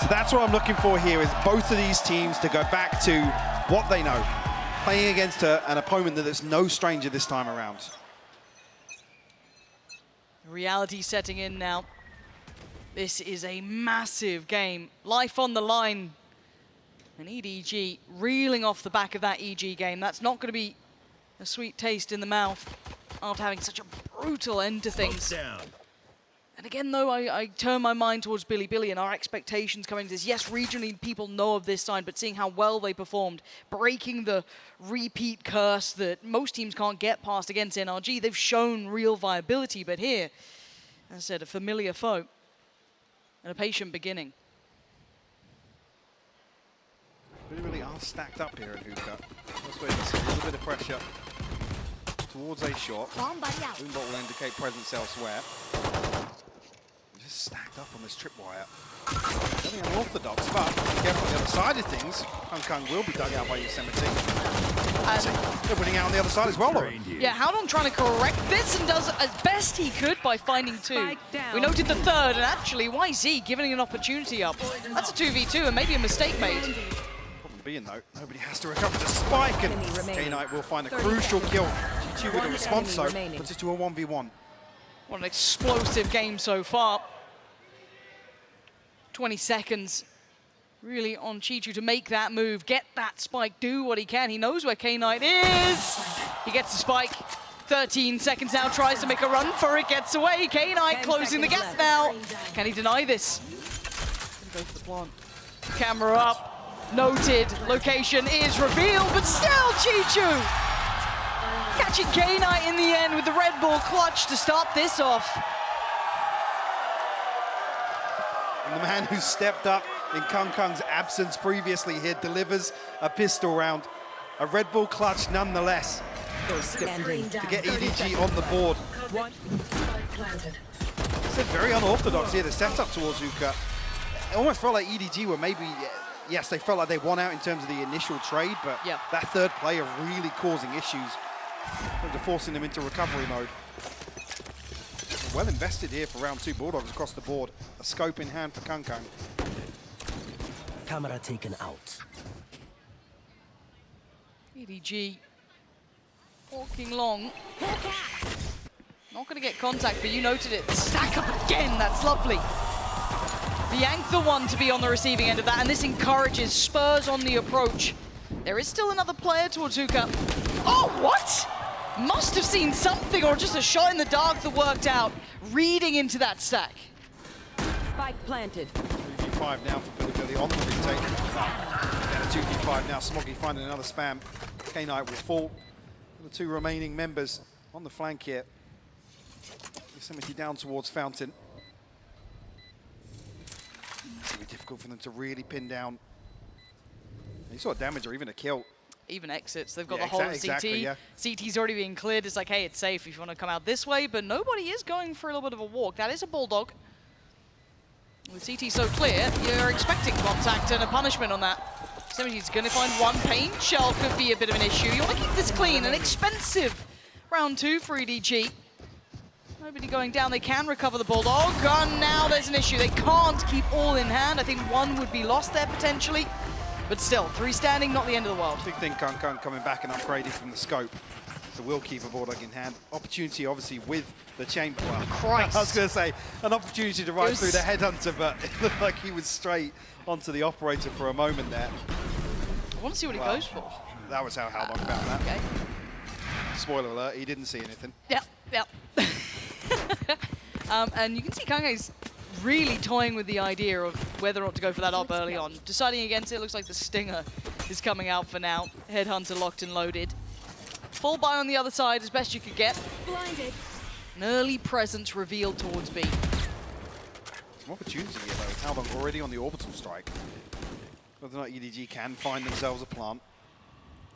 So that's what I'm looking for here, is both of these teams to go back to what they know, playing against an opponent that is no stranger this time around. Reality setting in now. This is a massive game. Life on the line. And EDG reeling off the back of that EG game. That's not going to be a sweet taste in the mouth after having such a brutal end to things. And again, though, I turn my mind towards Billy and our expectations coming to this. Yes, regionally, people know of this side, but seeing how well they performed, breaking the repeat curse that most teams can't get past against NRG, they've shown real viability. But here, as I said, a familiar foe and a patient beginning. Really are stacked up here in Hookah. That's where there's a little bit of pressure towards a shot. Boombot will indicate presence elsewhere. Just stacked up on this tripwire. Very unorthodox, but be careful on the other side of things. Kung will be dug out by Yosemite. They're winning out on the other side as well, though. Yeah, Howdong trying to correct this and does as best he could by finding two. We noted the third, and actually YZ giving an opportunity up. That's a 2v2 and maybe a mistake made. Problem being, though, nobody has to recover the spike, and K-Knight will find a crucial kill. G2 with a response, though, puts it to a 1v1. What an explosive game so far. 20 seconds really on Chichu to make that move, get that spike, do what he can. He knows where K-Knight is. He gets the spike. 13 seconds now, tries to make a run for it, gets away. K-Knight closing the gap now. Can he deny this? Go for the plant. Camera up. Noted. Location is revealed, but still Chichu catching K-Knight in the end with the Red Bull clutch to start this off. And the man who stepped up in Kung's absence previously here delivers a pistol round. A Red Bull clutch nonetheless to get EDG on the board. It's very unorthodox here, the setup towards Hookah. It almost felt like EDG were maybe, yes, they felt like they won out in terms of the initial trade, but that third player really causing issues, forcing them into recovery mode. Well invested here for round two. Bulldogs across the board. A scope in hand for Kung. Camera taken out. EDG walking long. Not going to get contact, but you noted it. Stack up again. That's lovely. Biank the one to be on the receiving end of that, and this encourages Spurs on the approach. There is still another player towards Hookah. Oh, what? Must have seen something, or just a shot in the dark that worked out, reading into that stack. Spike planted. 2v5 now for Billy on the retake. And a 2v5 now. Smoggy finding another spam. K-Knight will fall. The two remaining members on the flank here. Yosemite down towards Fountain. It's going to be difficult for them to really pin down any sort of damage or even a kill. Even exits, they've got the whole CT. CT's already being cleared. It's like, hey, it's safe if you want to come out this way, but nobody is going for a little bit of a walk. That is a Bulldog. With CT so clear, you're expecting contact and a punishment on that. Somebody's going to find one paint. Shell could be a bit of an issue. You want to keep this clean. An expensive round two for EDG. Nobody going down. They can recover the Bulldog. And now there's an issue. They can't keep all in hand. I think one would be lost there potentially. But still, three standing, not the end of the world. Big thing, Kung coming back and upgrading from the scope. So will keep a Bulldog in hand. Opportunity, obviously, with the chamber. Well, Christ. I was going to say, an opportunity to ride through the headhunter, but it looked like he was straight onto the operator for a moment there. I want to see what he goes for. That was how Howdong found that. Okay. Spoiler alert, he didn't see anything. Yep. And you can see Kange's really toying with the idea of whether or not to go for that up early on. Deciding against it, looks like the Stinger is coming out for now. Headhunter locked and loaded. Full buy on the other side as best you could get. Blinded. An early presence revealed towards B. Some opportunity here though. Howdong already on the orbital strike. Whether or not EDG can find themselves a plant.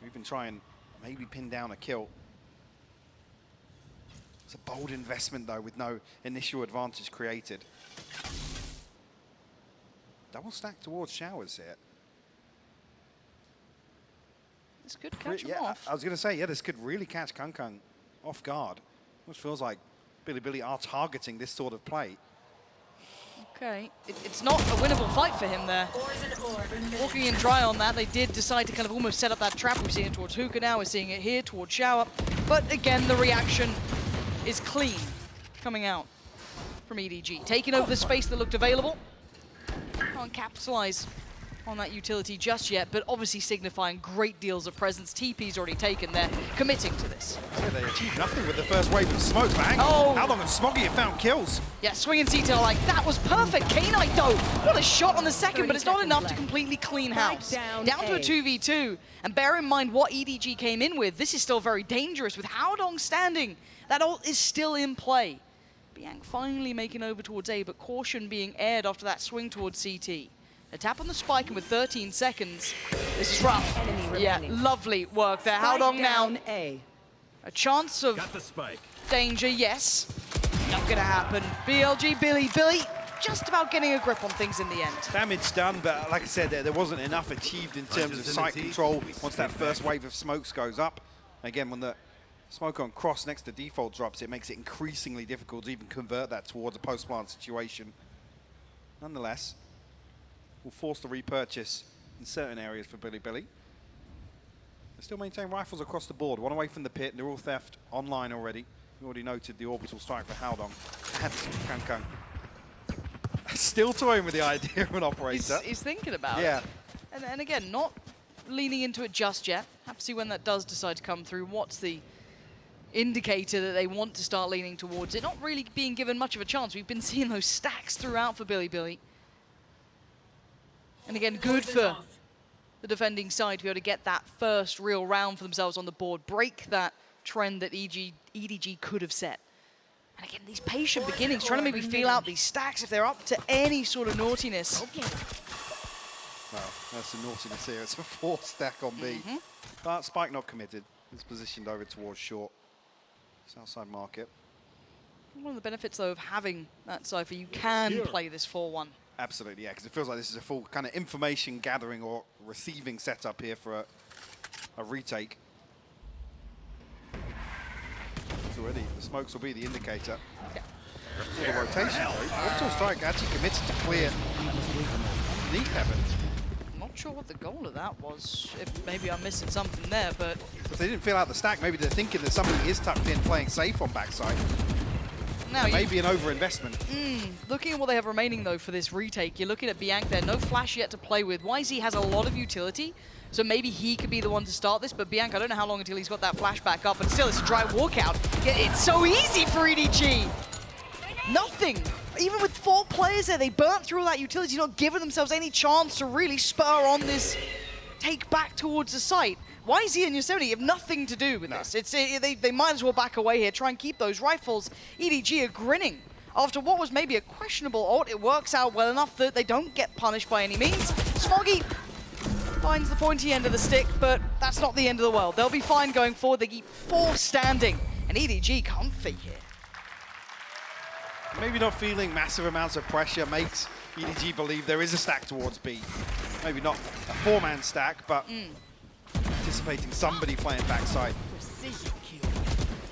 Or even try and maybe pin down a kill. It's a bold investment though with no initial advantage created. Double stack towards Showers here. This could catch him off. I was going to say, this could really catch Kung off guard. Which feels like Billy are targeting this sort of play. Okay, it's not a winnable fight for him there. Walking in dry on that, they did decide to kind of almost set up that trap. We've seen it towards Hookah now, we're seeing it here towards Shower. But again, the reaction is clean coming out from EDG. Taking over the space that looked available. Can't capitalize on that utility just yet, but obviously signifying great deals of presence. TP's already taken there, committing to this. So they achieved nothing with the first wave of smoke, bang. Oh. How long and Smoggy have found kills? Yeah, Swing and CT are like, that was perfect. K-Knight though, what a shot on the second, but it's not 30 enough to seconds completely clean Spike house. down to a A. 2v2, and bear in mind what EDG came in with. This is still very dangerous with Howdong standing. That ult is still in play. Bianc finally making over towards A, but caution being aired after that swing towards CT. A tap on the spike, and with 13 seconds, this is rough. Enemy Yeah, remaining. lovely work there. Spike Howdong now, down A. a chance of Got the spike. danger, yes. Not gonna happen. BLG, Billy, just about getting a grip on things in the end. Damage done, but like I said, there wasn't enough achieved in terms of site control once that first wave of smokes goes up. Again, when the smoke on cross next to default drops, it makes it increasingly difficult to even convert that towards a post-plant situation. Nonetheless, we'll force the repurchase in certain areas for Billy. They still maintain rifles across the board. One away from the pit, neural theft online already. We already noted the orbital strike for Howdong. And Kang. Still toying with the idea of an operator. He's thinking about Yeah. it. And again, not leaning into it just yet. Have to see when that does decide to come through. What's the indicator that they want to start leaning towards it? Not really being given much of a chance. We've been seeing those stacks throughout for Billy. And again, good for the defending side to be able to get that first real round for themselves on the board, break that trend that EDG could have set. And again, these patient beginnings, trying to maybe feel out these stacks if they're up to any sort of naughtiness. Well, that's the naughtiness here. It's a 4 stack on B. But Spike not committed. It's positioned over towards short. Southside market. One of the benefits, though, of having that Cypher, you can play this 4-1. Absolutely, yeah, because it feels like this is a full kind of information gathering or receiving setup here for a retake. It's already, the smokes will be the indicator. Yeah. For the rotation, though, Orbital Strike actually committed to clear Neat Heaven. I'm not sure what the goal of that was. If maybe I'm missing something there, but If they didn't fill out the stack, maybe they're thinking that somebody is tucked in playing safe on backside. now Maybe an overinvestment. looking at what they have remaining, though, for this retake, you're looking at Bianc there. No flash yet to play with. YZ has a lot of utility, so maybe he could be the one to start this, but Bianc, I don't know how long until he's got that flash back up, and still it's a dry walkout. It's so easy for EDG. Nothing. Even with 4 players there, they burnt through all that utility, not giving themselves any chance to really spur on this take back towards the site. YZ and Yosemite have nothing to do with this. They might as well back away here, try and keep those rifles. EDG are grinning. After what was maybe a questionable ult, it works out well enough that they don't get punished by any means. Smoggy finds the pointy end of the stick, but that's not the end of the world. They'll be fine going forward. They keep 4 standing, and EDG comfy here. Maybe not feeling massive amounts of pressure makes EDG believe there is a stack towards B. Maybe not a 4-man stack, but anticipating somebody playing backside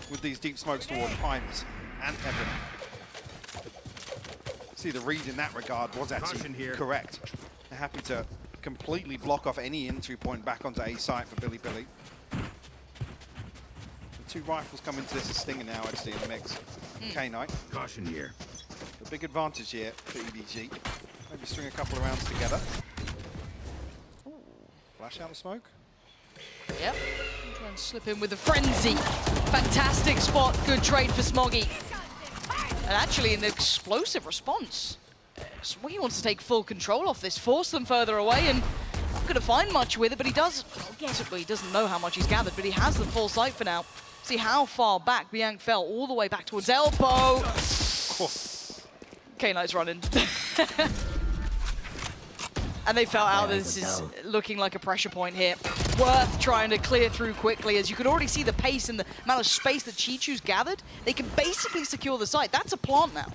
with these deep smokes towards Pines and Heaven. See, the read in that regard was actually correct. They're happy to completely block off any entry point back onto A site for Billy. The 2 rifles come into this as Stinger now, actually, in the mix. K-Knight. Caution here. The big advantage here for EDG. Maybe string a couple of rounds together. Flash out of smoke. Yep. Try and slip in with a frenzy. Fantastic spot. Good trade for Smoggy. And actually an explosive response. Smoggy wants to take full control off this, force them further away, and not going to find much with it, but he does. Well, he doesn't know how much he's gathered, but he has the full sight for now. See how far back Bianc fell, all the way back towards elbow. K-Knight's running. And they felt out this is looking like a pressure point here. Worth trying to clear through quickly, as you can already see the pace and the amount of space that Chichu's gathered. They can basically secure the site. That's a plant now.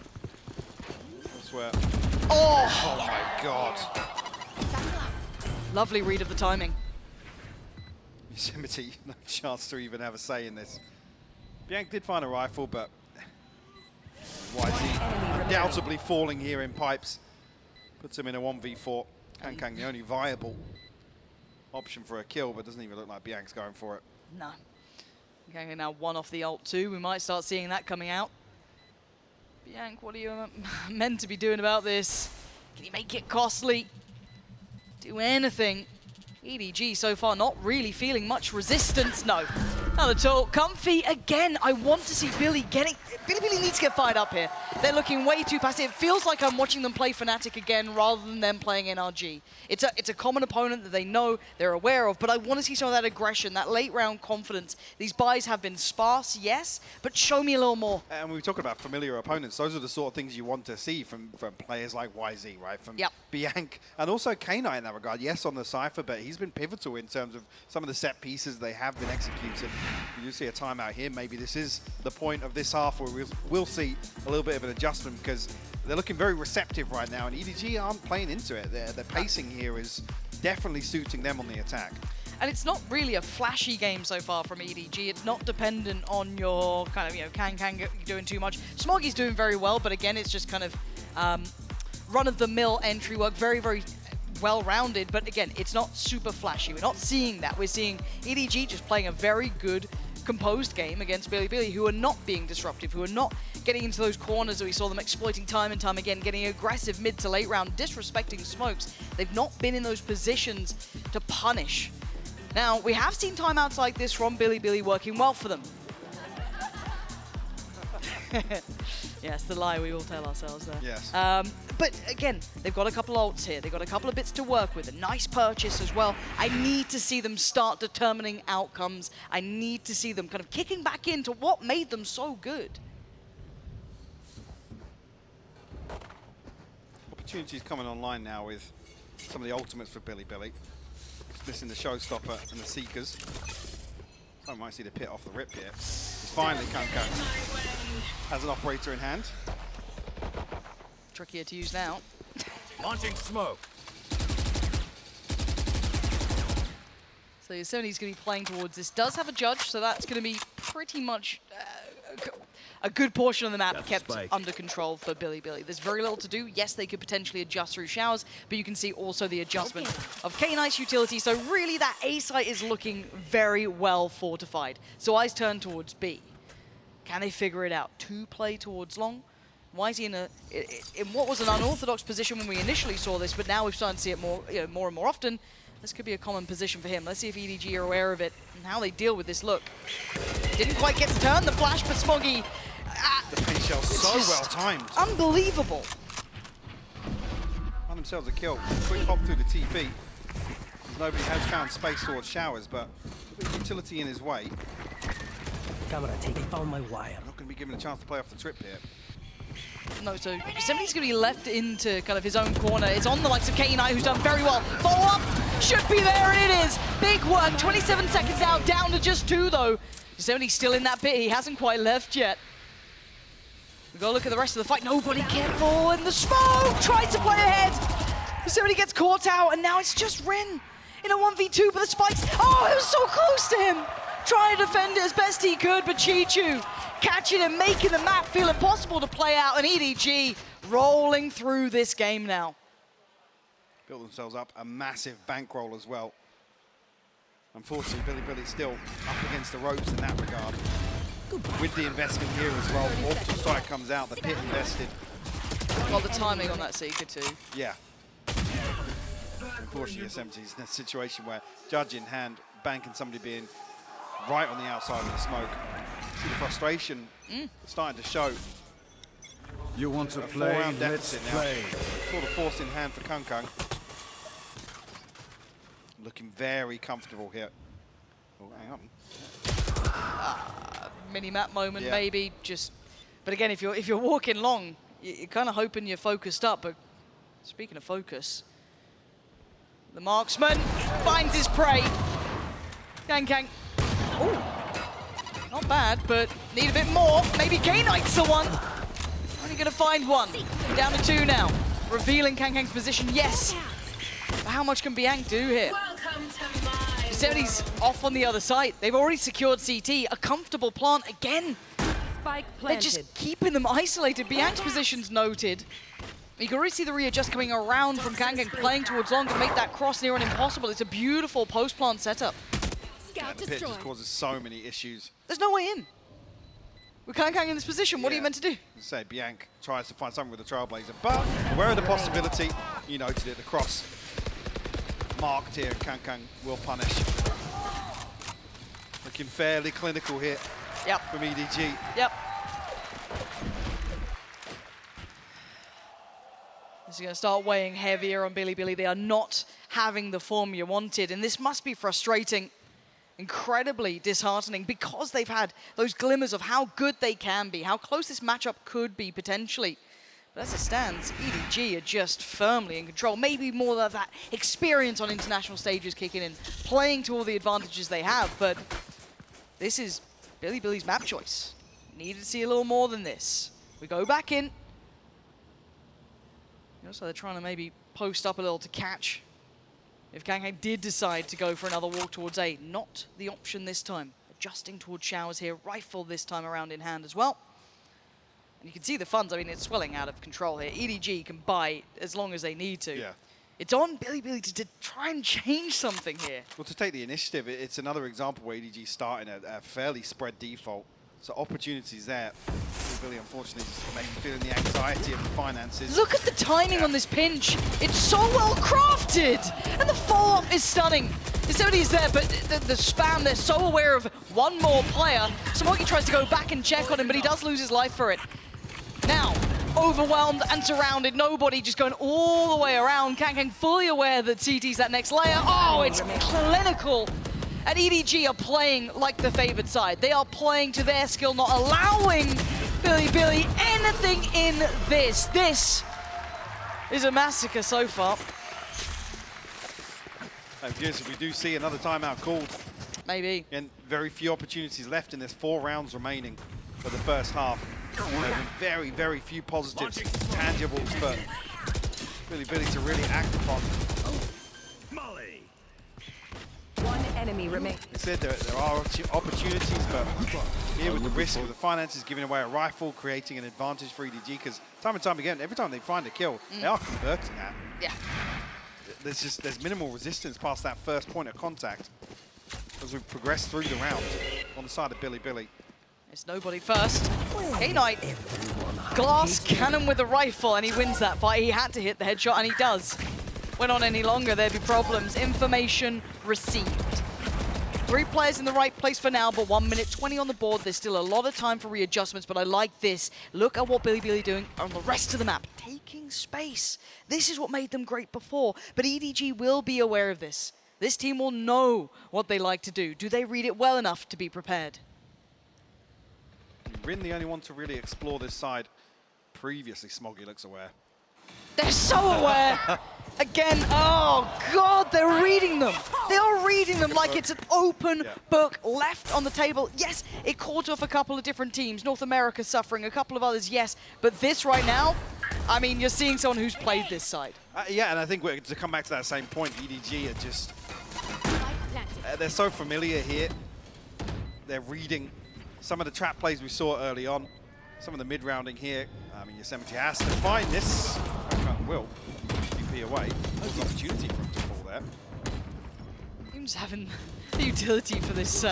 I swear. Oh My God. Lovely read of the timing. Yosemite, no chance to even have a say in this. Bianc did find a rifle, but YZ undoubtedly falling here in pipes. Puts him in a 1v4. Kang, the only viable option for a kill, but doesn't even look like Biank's going for it. No. Kang now one off the ult too. We might start seeing that coming out. Biank, what are you meant to be doing about this? Can you make it costly? Do anything? EDG so far not really feeling much resistance. No, not at all. Comfy again. I want to see Billy needs to get fired up here. They're looking way too passive. It feels like I'm watching them play Fnatic again rather than them playing NRG. It's a common opponent that they know, they're aware of, but I want to see some of that aggression, that late round confidence. These buys have been sparse, yes, but show me a little more. And we were talking about familiar opponents. Those are the sort of things you want to see from players like YZ, right? From Biank, and also K-Knight in that regard. Yes, on the Cypher, but he's been pivotal in terms of some of the set pieces they have been executed. You see a timeout here. Maybe this is the point of this half where we'll see a little bit of an adjustment, because they're looking very receptive right now, and EDG aren't playing into it. Their pacing here is definitely suiting them on the attack. And it's not really a flashy game so far from EDG. It's not dependent on your kind of, Kang doing too much. Smoggy's doing very well, but again, it's just kind of run-of-the-mill entry work, very, very well-rounded, but again, it's not super flashy. We're not seeing that. We're seeing EDG just playing a very good, composed game against Billy, who are not being disruptive, who are not getting into those corners that we saw them exploiting time and time again, getting aggressive mid to late round, disrespecting smokes. They've not been in those positions to punish. Now, we have seen timeouts like this from Billy working well for them. Yes, the lie we all tell ourselves there. Yes. But again, they've got a couple ults here. They've got a couple of bits to work with. A nice purchase as well. I need to see them start determining outcomes. I need to see them kind of kicking back into what made them so good. Opportunities coming online now with some of the ultimates for Billy. Just missing the Showstopper and the Seekers. I might see the pit off the rip here. It's finally Kang has an operator in hand. Trickier to use now. Launching smoke. So Yosemite's going to be playing towards this. Does have a judge, so that's going to be pretty much a good portion of the map kept under control for Billy. There's very little to do. Yes, they could potentially adjust through showers, but you can see also the adjustment of K-Knight's utility. So really that A site is looking very well fortified. So eyes turn towards B. Can they figure it out? To play towards long? Why is he in what was an unorthodox position when we initially saw this, but now we've started to see it more and more often. This could be a common position for him. Let's see if EDG are aware of it and how they deal with this look. Didn't quite get to turn the flash, but Smoggy... The pin shell so well timed. Unbelievable. Find themselves a kill. Quick hop through the TP. Nobody has found space towards showers, but with utility in his way. Camera, they found my wire. Not going to be given a chance to play off the trip here. No, so Yosemite's going to be left into kind of his own corner. It's on the likes of K-Knight, who's done very well. Follow up should be there, and it is. Big work, 27 seconds out, down to just 2 though. Yosemite's still in that pit, he hasn't quite left yet. We've got to look at the rest of the fight. Nobody careful, and the smoke tries to play ahead. Yosemite gets caught out, and now it's just Rin in a 1v2, but the spikes, oh, it was so close to him. Trying to defend it as best he could, but Chichu catching and making the map feel impossible to play out, and EDG rolling through this game now. Built themselves up a massive bankroll as well. Unfortunately, Billy's still up against the ropes in that regard. With the investment here as well, Orbital Strike comes out, the pit invested. Well, the timing on that Seeker too. Yeah. Unfortunately, Yosemite's in a situation where judge in hand, bank and somebody being right on the outside of the smoke. See the frustration starting to show. You want to A play? 4-round Let's deficit play. now. Sort of force in hand for Kang. Looking very comfortable here. Oh, hang on. Mini-map moment maybe, just... But again, if you're walking long, you're kind of hoping you're focused up, but speaking of focus, the marksman finds his prey. Kang. Ooh. Not bad, but need a bit more. Maybe K-Knight's the one. Only going to find one. Down to 2 now. Revealing Kang's position, yes. But how much can Biank do here? Yosemite's off on the other side. They've already secured CT. A comfortable plant again. Spike They're planted. just keeping them isolated. Biank's position's noted. You can already see the readjust coming around from Kangang, playing towards long to make that cross near and impossible. It's a beautiful post-plant setup. Yeah, the pitch just causes so many issues. There's no way in. With Kangang in this position, what are you meant to do? Say Bianc tries to find something with the Trailblazer, but aware of the possibility, you noted it, the cross marked here, and Kangang will punish. Looking fairly clinical here from EDG. Yep. This is going to start weighing heavier on Bilibili. They are not having the form you wanted, and this must be frustrating, incredibly disheartening, because they've had those glimmers of how good they can be, how close this matchup could be potentially. But as it stands, EDG are just firmly in control. Maybe more of that experience on international stages kicking in, playing to all the advantages they have, but this is Bilibili's map choice. Needed to see a little more than this. We go back in. So they're trying to maybe post up a little to catch. If Kangang did decide to go for another walk towards A, not the option this time. Adjusting towards showers here, rifle this time around in hand as well. And you can see the funds, I mean, it's swelling out of control here. EDG can buy as long as they need to. Yeah. It's on Bilibili to try and change something here. Well, to take the initiative, it's another example where EDG starting at a fairly spread default. So opportunities there. Bilibili, unfortunately, is maybe feeling the anxiety of the finances. Look at the timing on this pinch. It's so well crafted. And the follow-up is stunning. Somebody's there, but the spam, they're so aware of one more player. Smoky tries to go back and check on him, but he does lose his life for it. Now, overwhelmed and surrounded, nobody just going all the way around. Kangang fully aware that CT's that next layer. Oh, it's clinical. And EDG are playing like the favored side. They are playing to their skill, not allowing Bilibili anything in this. This is a massacre so far. I guess if we do see another timeout called. Maybe. And very few opportunities left in this 4 rounds remaining for the first half. Very, very few positives, tangibles for Bilibili to really act upon. One enemy remains. I said there are opportunities, but here with the risk of the finances giving away a rifle, creating an advantage for EDG, because time and time again, every time they find a kill, they are converting that. Yeah. There's minimal resistance past that first point of contact as we progress through the round on the side of Bilibili. It's nobody first. K-Knight, glass cannon with a rifle, and he wins that fight. He had to hit the headshot, and he does. Went on any longer, there'd be problems. Information received. 3 players in the right place for now, but 1 minute 20 on the board. There's still a lot of time for readjustments, but I like this. Look at what Bilibili doing on the rest of the map. Taking space. This is what made them great before, but EDG will be aware of this. This team will know what they like to do. Do they read it well enough to be prepared? Rin, the only one to really explore this side. Previously, Smoggy looks aware. They're so aware. Again, oh God, they're reading them. They are reading them like it's an open book left on the table. Yes, it caught off a couple of different teams. North America suffering, a couple of others, yes. But this right now, I mean, you're seeing someone who's played this side. Yeah, and I think to come back to that same point, EDG are just, they're so familiar here. They're reading some of the trap plays we saw early on, some of the mid-rounding here. I mean, Yosemite has to find this. Will. DP away. There's an opportunity for him to fall there. Team's having the utility for this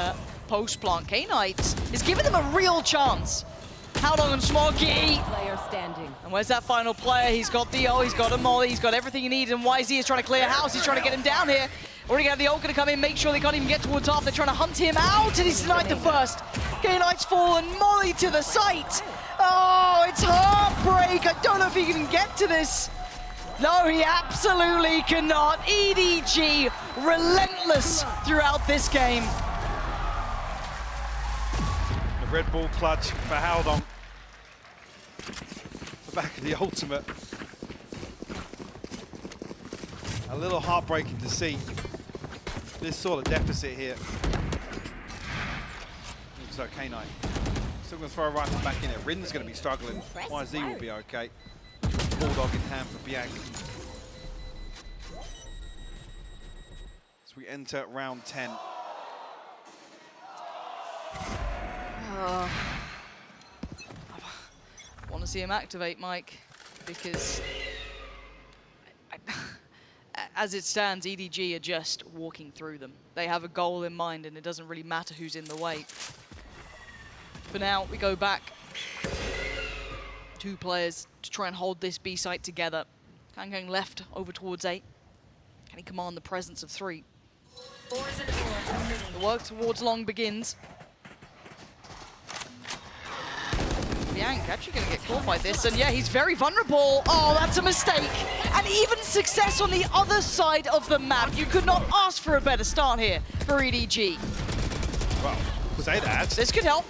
post-plant. K-Knight is giving them a real chance. How long on Smoggy? Player standing. And where's that final player? He's got the ult, he's got a molly, he's got everything he needs, and YZ is trying to clear house. He's trying to get him down here. Already got the ult going to come in, make sure they can't even get towards half. They're trying to hunt him out, and he's denied the first. K-Knight's fallen, molly to the site. Oh, it's heartbreak. I don't know if he can get to this. No, he absolutely cannot. EDG relentless throughout this game. The Red Bull clutch for Haldon. The back of the ultimate. A little heartbreaking to see this sort of deficit here. So K-Knight still going to throw a rifle back in it. Rin's going to be struggling. YZ will be okay. Bulldog in hand for Bianc. As we enter round 10. I want to see him activate, Mike, because as it stands, EDG are just walking through them. They have a goal in mind, and it doesn't really matter who's in the way. For now, we go back. 2 players to try and hold this B site together. Kang left over towards A. Can he command the presence of 3? The work towards long begins. Bianc actually going to get caught by this, and yeah, he's very vulnerable. Oh, that's a mistake. And even success on the other side of the map. You could not ask for a better start here for EDG. Well, say that. This could help.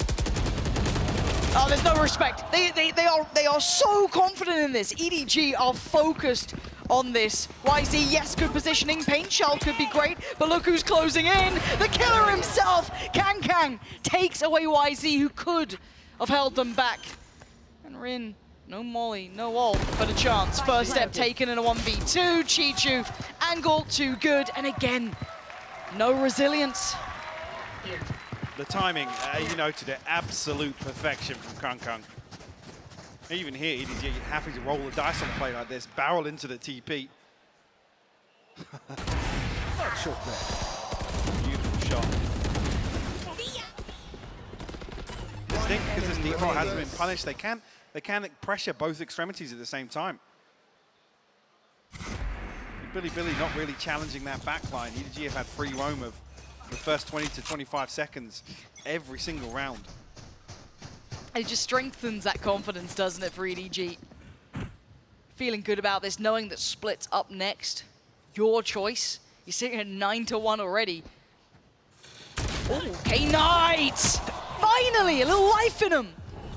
Oh, there's no respect. They are so confident in this. EDG are focused on this. YZ, yes, good positioning. Paint Shell could be great, but look who's closing in. The killer himself, Kang, takes away YZ, who could have held them back. And Rin, no molly, no ult, but a chance. First step taken in a 1v2. Chichu, angle too good, and again, no resilience. The timing, you noted it, absolute perfection from Kang. Even here, EDG happy to roll the dice on a play like this, barrel into the TP. Short play. Beautiful shot. Distinct, because this default hasn't been punished, they can pressure both extremities at the same time. Billy not really challenging that backline. EDG have had free roam of the first 20 to 25 seconds every single round. It just strengthens that confidence, doesn't it, for EDG? Feeling good about this, knowing that Split's up next. Your choice. You're sitting at 9-1 already. Oh, K-Knight! Finally, a little life in him.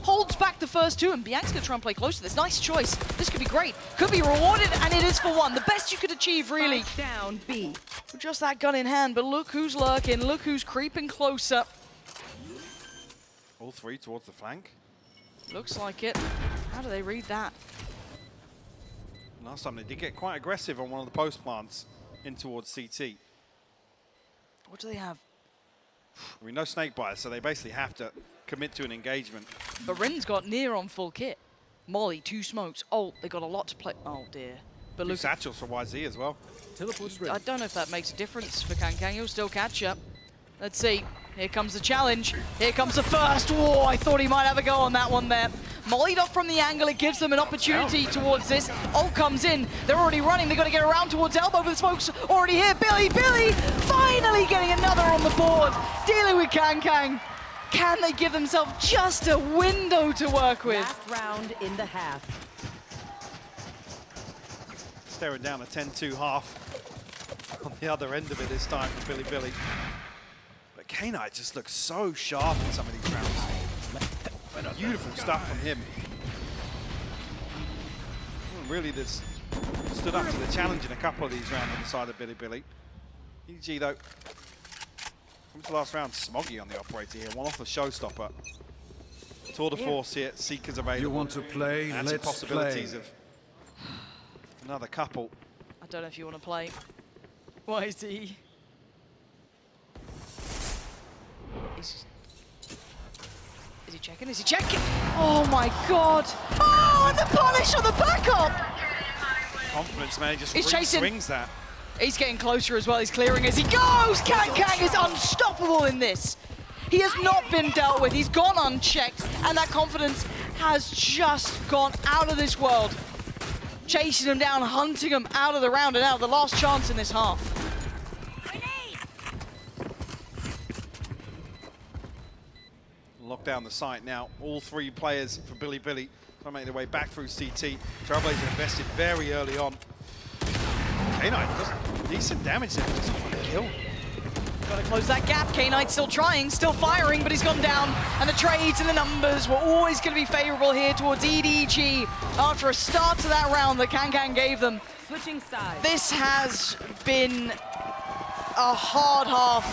Holds back the first 2, and Bianc's gonna try and play close to this. Nice choice. This could be great. Could be rewarded, and it is for 1. The best you could achieve, really. Down B. With just that gun in hand, but look who's lurking. Look who's creeping closer. All 3 towards the flank. Looks like it. How do they read that? Last time they did get quite aggressive on one of the post plants in towards CT. What do they have? I mean, no snake bite, so they basically have to commit to an engagement. But Rin's got near on full kit. Molly, 2 smokes. Oh, they got a lot to play. Oh dear. But 2 look, satchels for YZ as well. Teleport's ready. I don't know if that makes a difference for Kang. He'll still catch up. Let's see. Here comes the challenge. Here comes the first. Whoa, I thought he might have a go on that one there. Mollied off from the angle. It gives them an opportunity towards this. Ult comes in. They're already running. They've got to get around towards elbow, but the smoke's already here. Billy finally getting another on the board. Dealing with Kang. Can they give themselves just a window to work with? Last round in the half. Staring down a 10-2 half on the other end of it this time for Billy. But K-Knight just looks so sharp in some of these rounds. Beautiful stuff from him. Really just stood up to the challenge in a couple of these rounds on the side of Billy. EDG though, coming to the last round, Smoggy on the operator here, 1 off the showstopper. Tour de force here, Seekers available. You want to play? And Let's possibilities play. of another couple. I don't know if you want to play. YZ. Is he checking? Is he checking? Oh my god! Oh, and the punish on the backup! Confidence, man, he just He's chasing. swings that. He's getting closer as well. He's clearing as he goes. Kang is unstoppable in this. He has not been dealt with. He's gone unchecked, and that confidence has just gone out of this world. Chasing him down, hunting him out of the round, and out the last chance in this half. Lock down the site now. All 3 players for Billy trying to make their way back through CT. Trailblazer invested very early on. K-Knight does decent damage there, just want to kill. Gotta close that gap. K-Knight still trying, still firing, but he's gone down. And the trades and the numbers were always going to be favorable here towards EDG after a start to that round that Kang gave them. Switching sides. This has been a hard half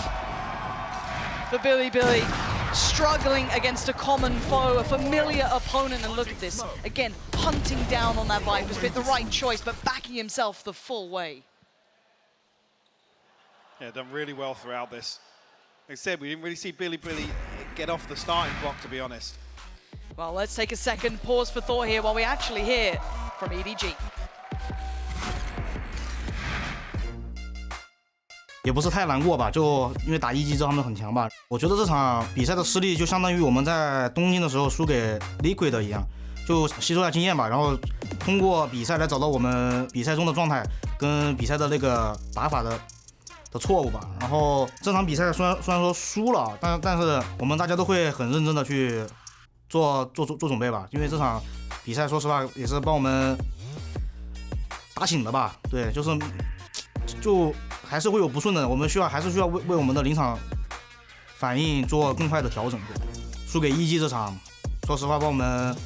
for Billy. Struggling against a common foe, a familiar opponent, and look at this. Again, hunting down on that Viper's bit, the right choice, but backing himself the full way. Yeah, done really well throughout this. Like I said, we didn't really see Billy get off the starting block, to be honest. Well, let's take a second pause for thought here while we actually hear from EDG. 也不是太难过吧，就因为打EDG知道他们很强吧。我觉得这场比赛的失利就相当于我们在东京的时候输给 Liquid 一样，就吸收下经验吧，然后通过比赛来找到我们比赛中的状态跟比赛的那个打法的错误吧。然后这场比赛虽然说输了，但是我们大家都会很认真的去做准备吧，因为这场比赛说实话也是帮我们打醒了吧。对，就还是会有不顺的，我们还是需要为我们的临场反应做更快的调整。输给EDG这场，说实话帮我们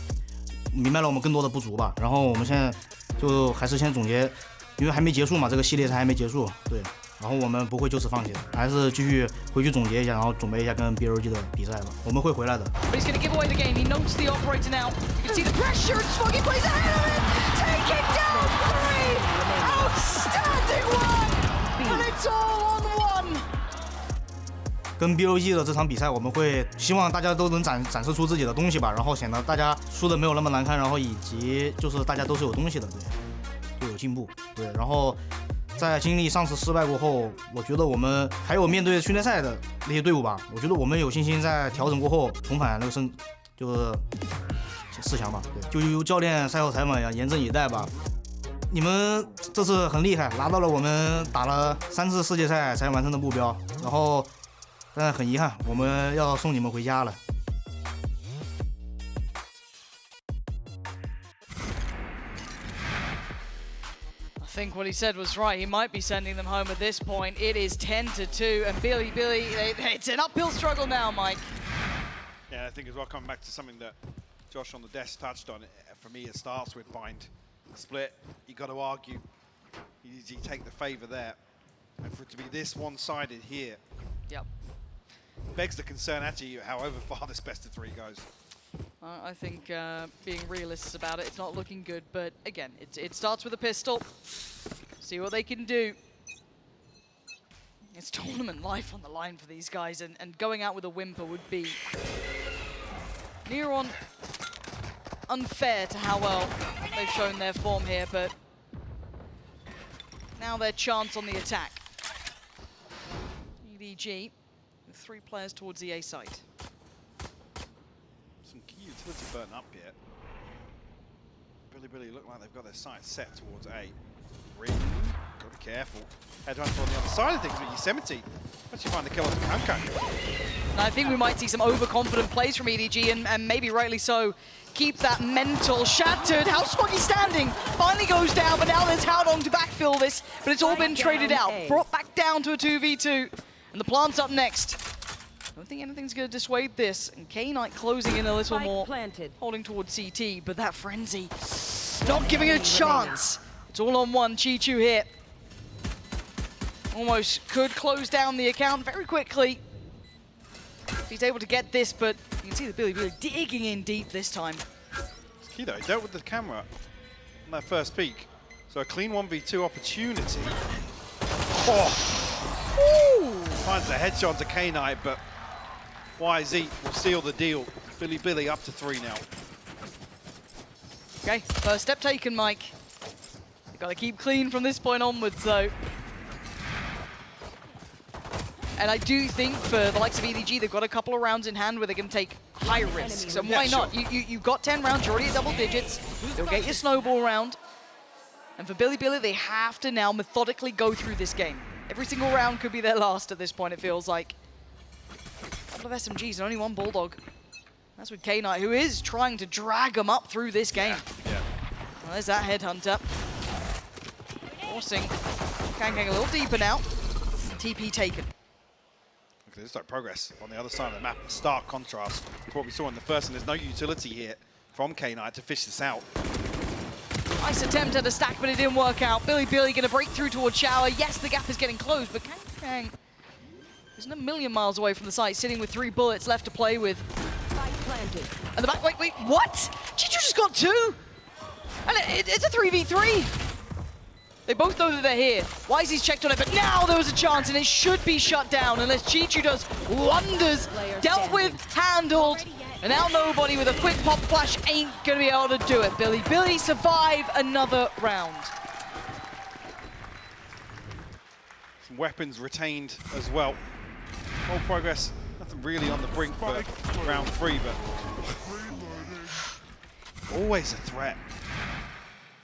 明白了我们更多的不足吧。然后我们现在就还是先总结，因为还没结束嘛，这个系列赛还没结束，对。然后我们不会就此放弃的，还是继续回去总结一下，然后准备一下跟 BLG 的比赛吧。我们会回来的。But he's going to give away the game. He notes the operator now. You can see the pressure. And Swoggy plays ahead of it. Taking down 3. Outstanding one. And it's all on one. 跟 BLG 的这场比赛，我们会希望大家都能展示出自己的东西吧，然后显得大家输的没有那么难看，然后以及就是大家都是有东西的，对，都有进步，对。然后在经历上次失败过后，我觉得我们还有面对训练赛的那些队伍吧，我觉得我们有信心在调整过后重返那个就是4强吧，对，就由教练赛后采访一样，严阵以待吧。你们这次很厉害，拿到了我们打了3次世界赛才完成的目标，然后但很遗憾，我们要送你们回家了。I think what he said was right. He might be sending them home at this point. It is 10-2, and Billy, it's an uphill struggle now, Mike. Yeah, I think as well, coming back to something that Josh on the desk touched on, for me it starts with bind. Split, you got to argue. You take the favour there. And for it to be this one-sided here, Yep. begs the concern actually, however far this best of 3 goes. I think being realists about it, it's not looking good. But again, it starts with a pistol. See what they can do. It's tournament life on the line for these guys, and going out with a whimper would be near on unfair to how well they've shown their form here. But now their chance on the attack. EDG with 3 players towards the A site. Some key utility burn up here. Billy look like they've got their sights set towards A. Ring, gotta be careful. Headhunter on the other side of things, but Yosemite actually find the kill on Kanka. And I think we might see some overconfident plays from EDG, and maybe rightly so. Keep that mental shattered. How's Swoggy standing? Finally goes down, but now there's Howdong to backfill this, but it's all been traded out. Brought back down to a 2v2, and the plant's up next. I don't think anything's going to dissuade this, and K-Knight closing in a little more, holding towards CT, but that frenzy, not giving it a chance. It's all on one, Chichu here. Almost could close down the account very quickly. If he's able to get this, but you can see the Billy digging in deep this time. It's key though, he dealt with the camera on that first peek. So a clean 1v2 opportunity. Oh! Ooh. Finds the headshot to K-Knight, but YZ will seal the deal. Billy up to 3 now. Okay, first step taken, Mike. You've got to keep clean from this point onwards, though. And I do think for the likes of EDG, they've got a couple of rounds in hand where they can take high risks. And why not? You've got 10 rounds, you're already at double digits. They'll get your snowball round. And for Billy, they have to now methodically go through this game. Every single round could be their last at this point, it feels like. A couple of SMGs and only 1 Bulldog. That's with K-Knight, who is trying to drag them up through this game. Yeah. Well, there's that Headhunter. Forcing Kang a little deeper now. TP taken. Okay, there's like progress on the other side of the map. Stark contrast to what we saw in the first, and there's no utility here from K-Knight to fish this out. Nice attempt at a stack, but it didn't work out. Billy gonna break through towards Shower. Yes, the gap is getting closed, but Kang isn't a million miles away from the site, sitting with 3 bullets left to play with. And the back, wait, what? Chichu just got 2! And it's a 3v3! They both know that they're here. YZ's checked on it, but now there was a chance, and it should be shut down unless Chichu does wonders. Dealt with, handled, and now nobody with a quick pop flash ain't gonna be able to do it. Billy survive another round. Some weapons retained as well. Whole progress, nothing really on the brink for round 3, but always a threat.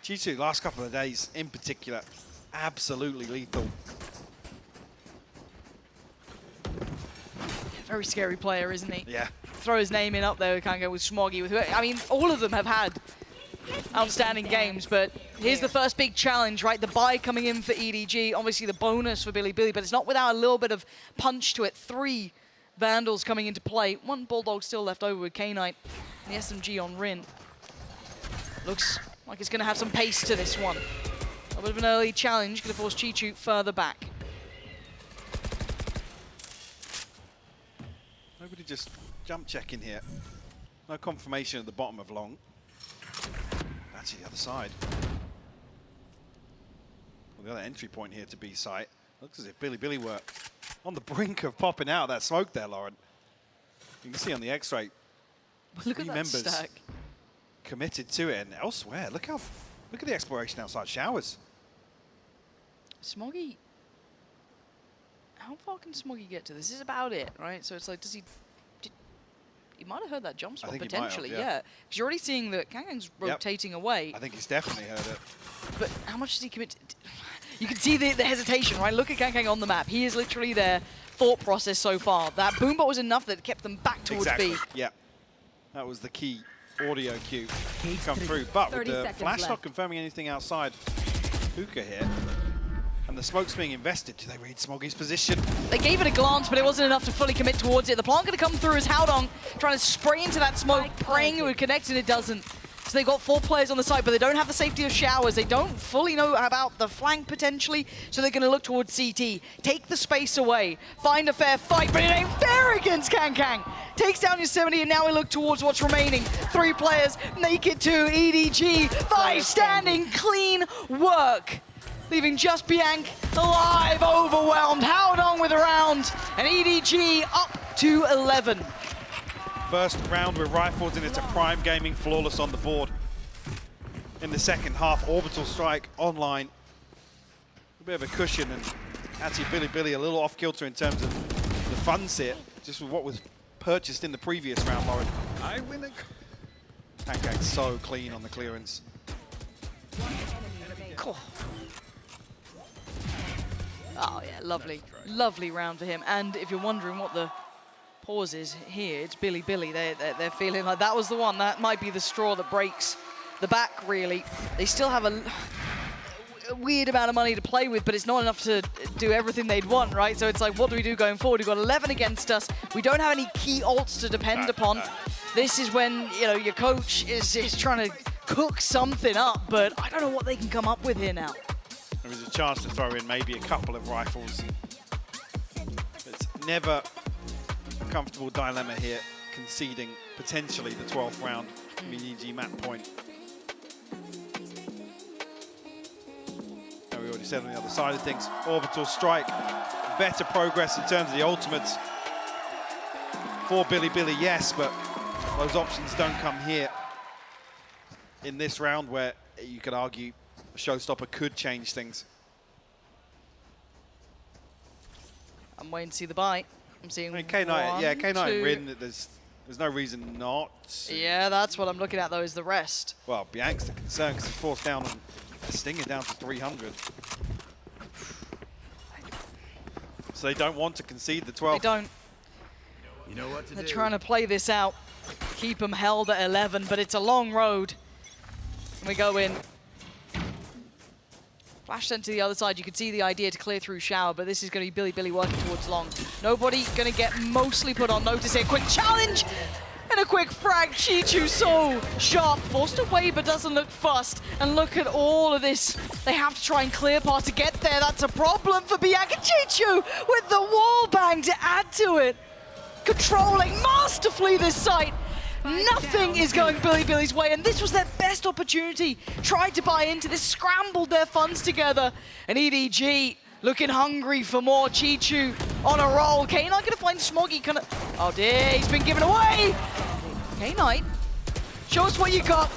Chichu, last couple of days in particular, absolutely lethal. Very scary player, isn't he? Yeah. Throw his name in up there, we can't go with Smoggy. I mean, all of them have had outstanding games, but here's the first big challenge, right? The buy coming in for EDG, obviously the bonus for Billy, but it's not without a little bit of punch to it. 3 Vandals coming into play. 1 Bulldog still left over with K-Knight. The SMG on Rin. Looks like it's going to have some pace to this one. A bit of an early challenge, going to force Chichu further back. Nobody just jump checking here. No confirmation at the bottom of long. Actually, the other side. Well, the other entry point here to B site. Looks as if Billy were on the brink of popping out that smoke there, Lauren. You can see on the X-ray, Look at that members stack. committed to it, and elsewhere, look at the exploration outside showers. Smoggy, how far can Smoggy get to? This is about it, right? So it's like, he might have heard that jump spot think he might have, potentially, yeah. yeah. Because you're already seeing that Kangang's rotating away. I think he's definitely heard it. But how much does he commit to? You can see the hesitation, right? Look at Kangkang on the map. He is literally their thought process so far. That boombot was enough that kept them back towards B. Yeah. That was the key audio cue to come through. But with the flash not confirming anything outside Hookah here, and the smoke's being invested, do they read Smoggy's position? They gave it a glance, but it wasn't enough to fully commit towards it. The plant going to come through as Haodong trying to spray into that smoke, praying it would connect, and it doesn't. So they've got 4 players on the side, but they don't have the safety of showers. They don't fully know about the flank potentially, so they're going to look towards CT. Take the space away, find a fair fight, but it ain't fair against Kangkang. Takes down Yosemite, and now we look towards what's remaining. 3 players, make it 2, EDG, 5 standing, clean work. Leaving just Bianc alive, overwhelmed. Haodong with a round, and EDG up to 11. First round with rifles, and it's a Prime Gaming flawless on the board. In the second half, Orbital Strike online. A bit of a cushion, and actually Billy a little off kilter in terms of the funds here, just with what was purchased in the previous round, Lauren. I win a... Kangkang's so clean on the clearance. Cool. Oh yeah, lovely. Lovely round for him. And if you're wondering what the pause is here, it's Billy. They're feeling like that was the one. That might be the straw that breaks the back, really. They still have a weird amount of money to play with, but it's not enough to do everything they'd want, right? So it's like, what do we do going forward? We've got 11 against us. We don't have any key ults to depend upon. This is when, you know, your coach is trying to cook something up, but I don't know what they can come up with here now. There is a chance to throw in maybe a couple of rifles. It's never a comfortable dilemma here, conceding potentially the 12th round EDG map point. We already said on the other side of things, Orbital Strike, better progress in terms of the ultimates for Billy, yes, but those options don't come here in this round where you could argue a showstopper could change things. I'm waiting to see the bite. I'm seeing K-Knight, yeah, K-Knight and 2. Rin, there's no reason not to. Yeah, that's what I'm looking at, though, is the rest. Well, Bianc's the concern because he's forced down on a Stinger down to 300. So they don't want to concede the 12th. They don't. You know what to They're do. trying to play this out, keep them held at 11, but it's a long road. And we go in. Flash sent to the other side. You could see the idea to clear through shower, but this is going to be Billy working towards long. Nobody going to get mostly put on notice here. Quick challenge and a quick frag. Chichu so sharp, forced away, but doesn't look fussed. And look at all of this. They have to try and clear past to get there. That's a problem for Bianca. Chichu with the wall bang to add to it. Controlling masterfully this site. Nothing is going Billy's way, and this was their best opportunity. Tried to buy into this, scrambled their funds together. And EDG looking hungry for more. Chichu on a roll. K-Knight going to find Smoggy. Oh dear, he's been given away. K-Knight, show us what you got.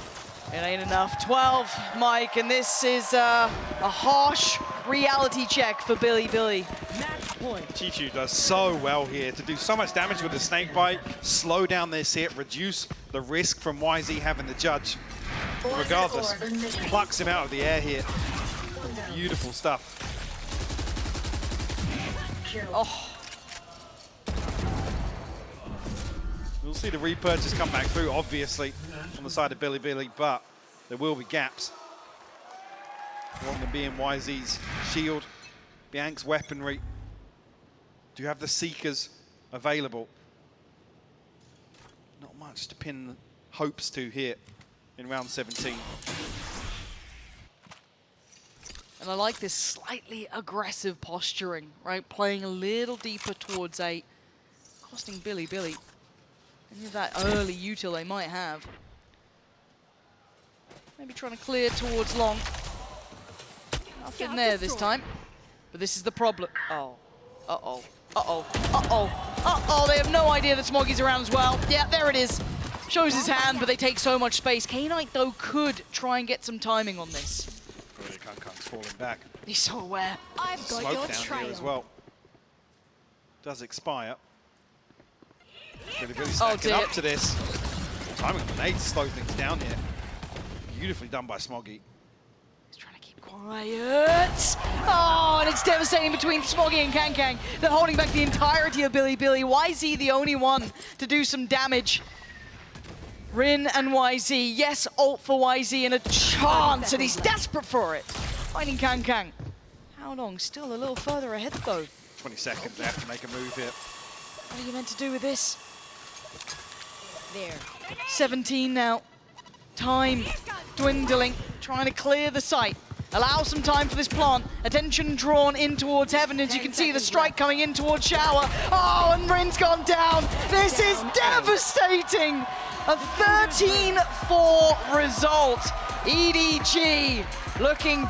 It ain't enough. 12, Mike, and this is a harsh reality check for Billy. Match point. Chichu does so well here to do so much damage with the snake bite, slow down this hit, reduce the risk from YZ having the judge. Regardless, plucks him out of the air here. Beautiful stuff. Oh, We'll see the repurchase come back through, obviously, on the side of Billy, but there will be gaps. One of them being YZ's shield, Biank's weaponry. Do you have the Seekers available? Not much to pin hopes to here in round 17. and I like this slightly aggressive posturing, right? Playing a little deeper towards A, costing Billy any of that early util they might have. Maybe trying to clear towards long. Nothing there this time. But this is the problem. Oh. Uh-oh. Uh-oh. Uh-oh. Uh-oh. They have no idea that Smoggy's around as well. Yeah, there it is. Shows his hand, but they take so much space. K-Knight, though, could try and get some timing on this. Really, Kankang's falling back. He's so aware. I've got Smoke your down trail. here as well. Does expire. Really stacking dear. up to this. Timing of the nades slow things down here. Beautifully done by Smoggy. He's trying to keep quiet. Oh, and it's devastating between Smoggy and Kankang. They're holding back the entirety of Billy. YZ the only one to do some damage. Rin and YZ. Yes, ult for YZ and a chance, and he's desperate for it. Finding Kankang. How long? Still a little further ahead, though. 20 seconds, they have to make a move here. What are you meant to do with this? There. 17 now. Time dwindling, trying to clear the site. Allow some time for this plant. Attention drawn in towards heaven as you can see the strike coming in towards shower. Oh, and Rin's gone down. This is devastating. A 13-4 result. EDG looking